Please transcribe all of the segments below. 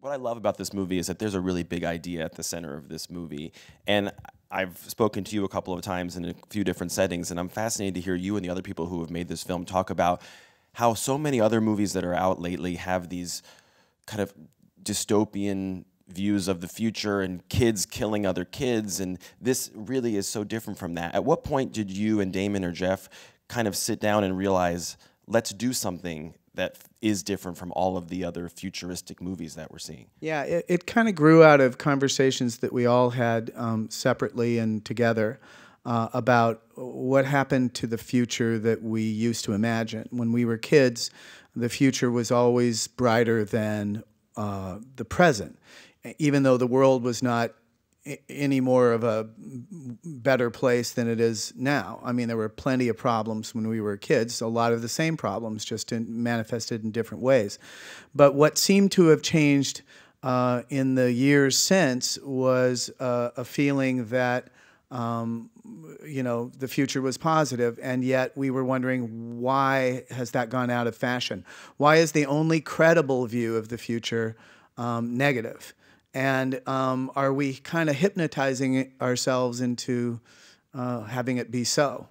What I love about this movie is that there's a really big idea at the center of this movie. And I've spoken to you a couple of times in a few different settings, and I'm fascinated to hear you and the other people who have made this film talk about how so many other movies that are out lately have these kind of dystopian views of the future and kids killing other kids, and this really is so different from that. At what point did you and Damon or Jeff kind of sit down and realize, let's do something that is different from all of the other futuristic movies that we're seeing? Yeah, it kind of grew out of conversations that we all had separately and together about what happened to the future that we used to imagine. When we were kids, the future was always brighter than the present, even though the world was not any more of a better place than it is now. I mean, there were plenty of problems when we were kids, a lot of the same problems, just manifested in different ways. But what seemed to have changed in the years since was a feeling that you know, the future was positive, and yet we were wondering, why has that gone out of fashion? Why is the only credible view of the future negative? And are we kind of hypnotizing ourselves into having it be so?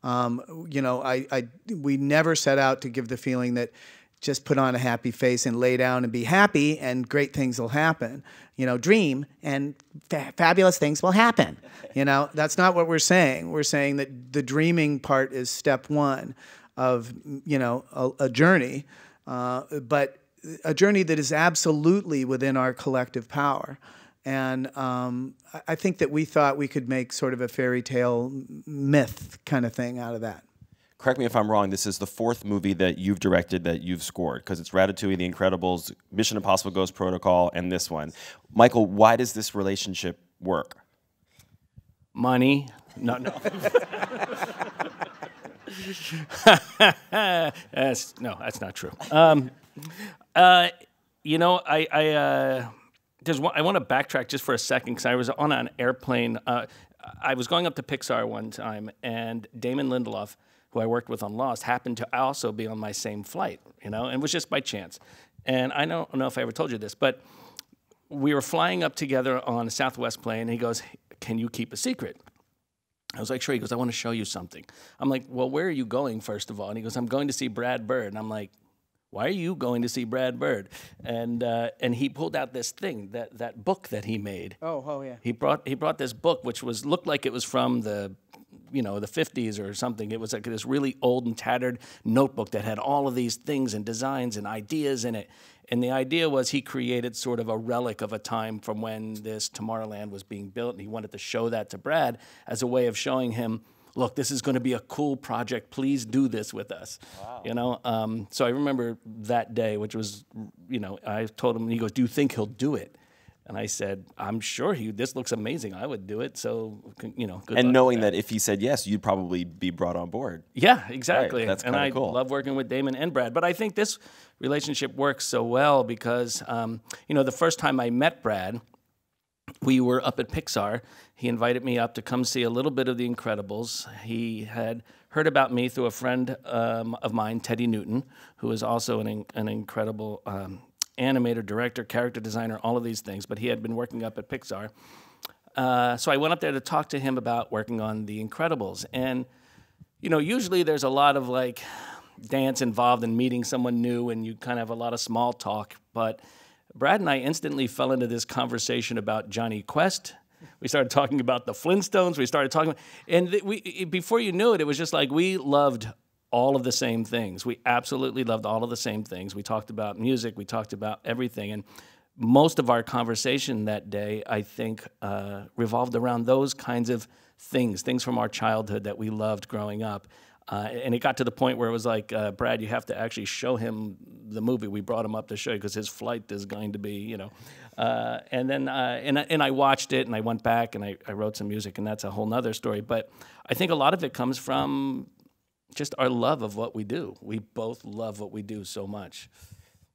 You know, we never set out to give the feeling that just put on a happy face and lay down and be happy and great things will happen. You know, dream and fabulous things will happen. You know, that's not what we're saying. We're saying that the dreaming part is step one of, you know, a journey, but a journey that is absolutely within our collective power. And I think that we thought we could make sort of a fairy tale myth kind of thing out of that. Correct me if I'm wrong, this is the fourth movie that you've directed that you've scored, because it's Ratatouille, The Incredibles, Mission Impossible Ghost Protocol, and this one. Michael, why does this relationship work? Money. No. That's not true. You know, I want to backtrack just for a second, because I was on an airplane. I was going up to Pixar one time, and Damon Lindelof, who I worked with on Lost, happened to also be on my same flight, you know, and it was just by chance. And I don't know if I ever told you this, but we were flying up together on a Southwest plane, and he goes, "Can you keep a secret?" I was like, "Sure." He goes, "I want to show you something." I'm like, "Well, where are you going, first of all?" And he goes, "I'm going to see Brad Bird." And I'm like, "Why are you going to see Brad Bird?" And he pulled out this thing, that book that he made. Oh yeah. He brought this book, which looked like it was from the 50s or something. It was like this really old and tattered notebook that had all of these things and designs and ideas in it. And the idea was he created sort of a relic of a time from when this Tomorrowland was being built, and he wanted to show that to Brad as a way of showing him, look, this is going to be a cool project. Please do this with us. Wow. You know, so I remember that day, which was, you know, I told him, he goes, "Do you think he'll do it?" And I said, "I'm sure this looks amazing. I would do it." So, you know, good luck. And knowing that if he said yes, you'd probably be brought on board. Yeah, exactly. Right, that's kind of cool. And I love working with Damon and Brad. But I think this relationship works so well because, you know, the first time I met Brad, we were up at Pixar. He invited me up to come see a little bit of The Incredibles. He had heard about me through a friend of mine, Teddy Newton, who is also an incredible animator, director, character designer, all of these things. But he had been working up at Pixar. So I went up there to talk to him about working on The Incredibles. And, you know, usually there's a lot of, like, dance involved in meeting someone new, and you kind of have a lot of small talk. But Brad and I instantly fell into this conversation about Johnny Quest. We started talking about the Flintstones. We started talking, and before you knew it, it was just like we loved all of the same things. We absolutely loved all of the same things. We talked about music. We talked about everything. And most of our conversation that day, I think, revolved around those kinds of things from our childhood that we loved growing up. And it got to the point where it was like, Brad, you have to actually show him the movie. We brought him up to show you because his flight is going to be, you know. And then and I watched it, and I went back, and I wrote some music, and that's a whole nother story. But I think a lot of it comes from just our love of what we do. We both love what we do so much.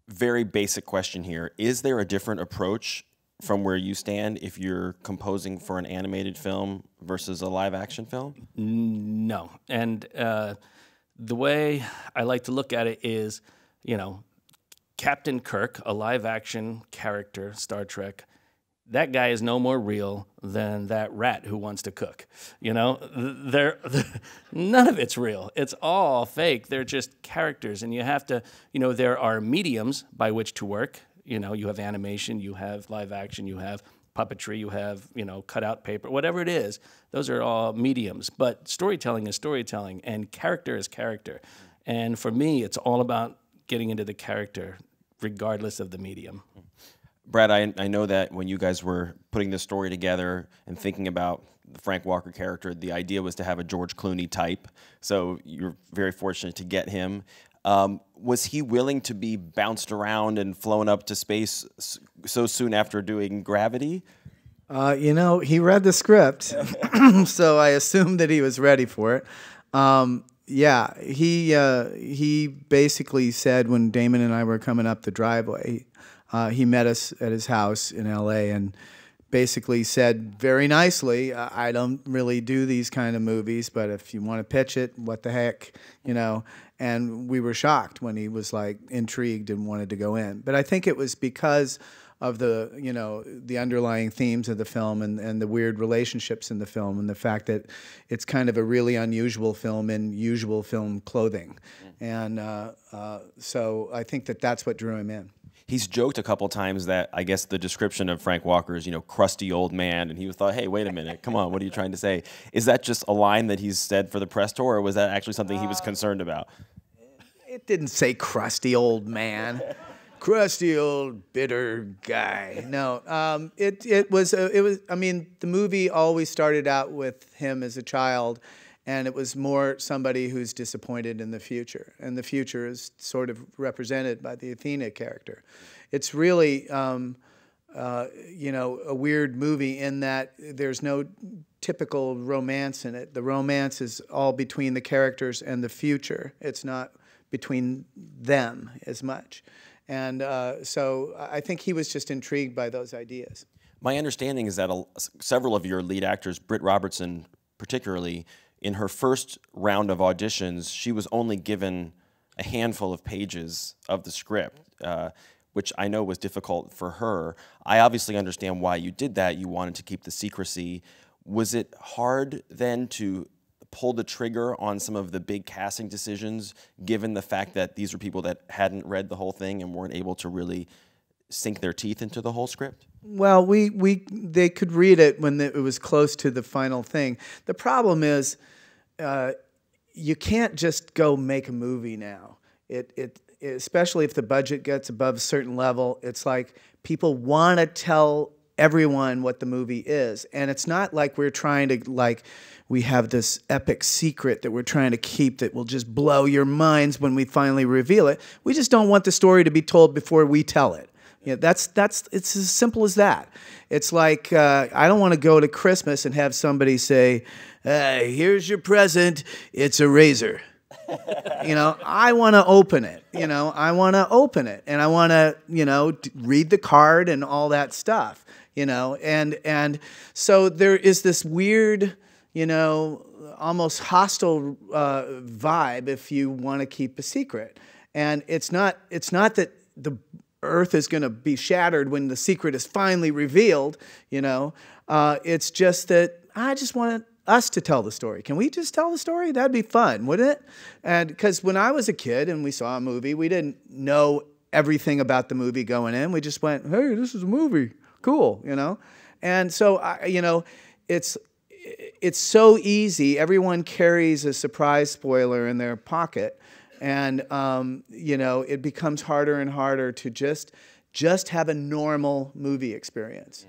Very basic question here. Is there a different approach from where you stand if you're composing for an animated film versus a live action film? No. And the way I like to look at it is, you know, Captain Kirk, a live-action character, Star Trek, that guy is no more real than that rat who wants to cook. You know, none of it's real. It's all fake. They're just characters, and you have to, you know, there are mediums by which to work. You know, you have animation, you have live action, you have puppetry, you have, you know, cutout paper, whatever it is. Those are all mediums. But storytelling is storytelling, and character is character. And for me, it's all about getting into the character, regardless of the medium. Brad, I know that when you guys were putting this story together and thinking about the Frank Walker character, the idea was to have a George Clooney type. So you're very fortunate to get him. Was he willing to be bounced around and flown up to space so soon after doing Gravity? You know, he read the script, so I assumed that he was ready for it. Yeah, he basically said when Damon and I were coming up the driveway, he met us at his house in L.A. and basically said very nicely, I don't really do these kind of movies, but if you want to pitch it, what the heck, you know. And we were shocked when he was like intrigued and wanted to go in. But I think it was because of the, you know, the underlying themes of the film and the weird relationships in the film and the fact that it's kind of a really unusual film in usual film clothing. And so I think that that's what drew him in. He's joked a couple times that I guess the description of Frank Walker is, you know, crusty old man, and he thought, hey, wait a minute, come on, what are you trying to say? Is that just a line that he's said for the press tour, or was that actually something he was concerned about? It didn't say crusty old man, crusty old bitter guy. No, it was. I mean, the movie always started out with him as a child. And it was more somebody who's disappointed in the future. And the future is sort of represented by the Athena character. It's really, you know, a weird movie in that there's no typical romance in it. The romance is all between the characters and the future. It's not between them as much. And so I think he was just intrigued by those ideas. My understanding is that several of your lead actors, Britt Robertson particularly, in her first round of auditions, she was only given a handful of pages of the script, which I know was difficult for her. I obviously understand why you did that. You wanted to keep the secrecy. Was it hard then to pull the trigger on some of the big casting decisions, given the fact that these were people that hadn't read the whole thing and weren't able to really sink their teeth into the whole script? Well, they could read it when it was close to the final thing. The problem is, you can't just go make a movie now. Especially if the budget gets above a certain level, it's like people want to tell everyone what the movie is, and it's not like we're trying to we have this epic secret that we're trying to keep that will just blow your minds when we finally reveal it. We just don't want the story to be told before we tell it. Yeah, it's as simple as that. It's like I don't want to go to Christmas and have somebody say, "Here's your present. It's a razor." You know, I want to open it. You know, I want to open it, and I want to, you know, read the card and all that stuff. You know, and so there is this weird, you know, almost hostile vibe if you want to keep a secret, and it's not that the Earth is going to be shattered when the secret is finally revealed, you know. It's just that I just want us to tell the story. Can we just tell the story? That'd be fun, wouldn't it? And because when I was a kid and we saw a movie, we didn't know everything about the movie going in. We just went, hey, this is a movie. Cool, you know. And so, you know, it's so easy. Everyone carries a surprise spoiler in their pocket. And, you know, it becomes harder and harder to just have a normal movie experience.